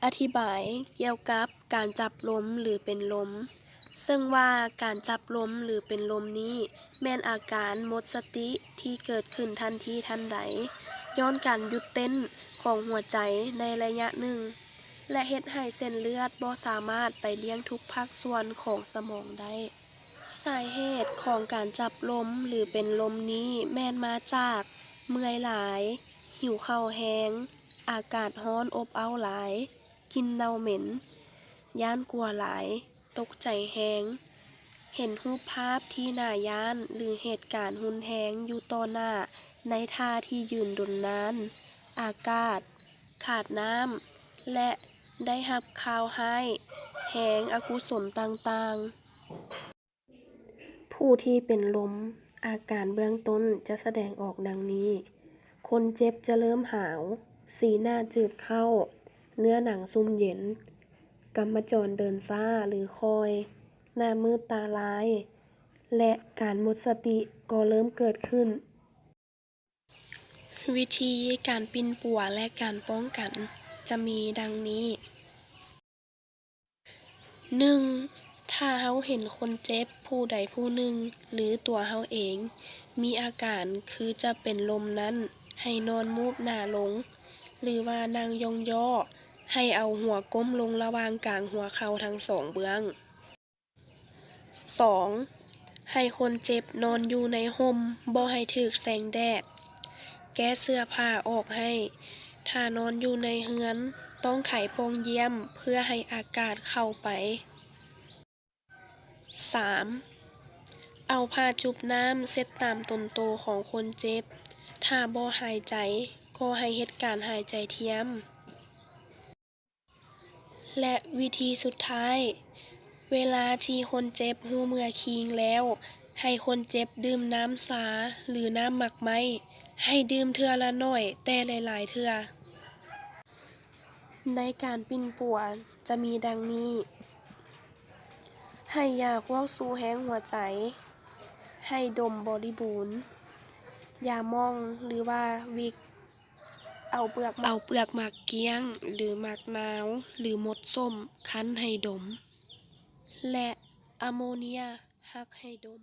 อธิบายเกี่ยวกับการจับลมหรือเป็นลมซึ่งว่าการจับลมหรือเป็นลมนี้แม่นอาการหมดสติที่เกิดขึ้นทันทีทันใดย้อนการหยุดเต้นของหัวใจในระยะหนึ่งและเฮ็ดให้เส้นเลือดบ่สามารถไปเลี้ยงทุกภาคส่วนของสมองได้สาเหตุของการจับลมหรือเป็นลมนี้แม่นมาจากเมื่อยหลายหิวข้าวแห้งอากาศร้อนอบอ้าวหลายกลิ่นเน่าเหม็นย้านกลัวหลายตกใจแฮงเห็นรูปภาพที่น่าย้านหรือเหตุการณ์รุนแรงอยู่ต่อหน้าในท่าที่ยืนดนนานอากาศขาดน้ำและได้รับข่าวร้ายแฮงอกุศลต่างๆผู้ที่เป็นลมอาการเบื้องต้นจะแสดงออกดังนี้คนเจ็บจะเริ่มหาวสีหน้าจืดเข้าเนื้อหนังซุ่มเย็นกำมะจรเดินช้าหรือคอยหน้ามืดตาลายและการหมดสติก็เริ่มเกิดขึ้นวิธีการปิ่นปัวและการป้องกันจะมีดังนี้ 1. ถ้าเราเห็นคนเจ็บผู้ใดผู้หนึ่งหรือตัวเราเองมีอาการคือจะเป็นลมนั้นให้นอนมูบหน้าลงหรือว่านั่งยองย่อให้เอาหัวก้มลงระหว่างกลางหัวเข่าทั้งสองเบื้อง 2. ให้คนเจ็บนอนอยู่ในร่มบ่ให้ถูกแสงแดดแก้เสื้อผ้าออกให้ถ้านอนอยู่ในเรือนต้องไขโพรงเยี่ยมเพื่อให้อากาศเข้าไป 3. เอาผ้าจุบน้ำเช็ดตามต้นโตของคนเจ็บถ้าบ่หายใจก็ให้เฮ็ดการหายใจเทียมและวิธีสุดท้ายเวลาที่คนเจ็บรู้เมื่อคิงแล้วให้คนเจ็บดื่มน้ำสาหรือน้ำหมักไม้ให้ดื่มเทื่อละน้อยแต่หลายๆเทื่อในการปิ่นปัวจะมีดังนี้ให้ยาพวกสูแห้งหัวใจให้ดมบริบูรณ์ยาม่องหรือว่าวิกเอาเปลือกหมากเกี้ยงหรือหมากนาวหรือมดส้มคั้นให้ดมและอะโมเนียฮักให้ดม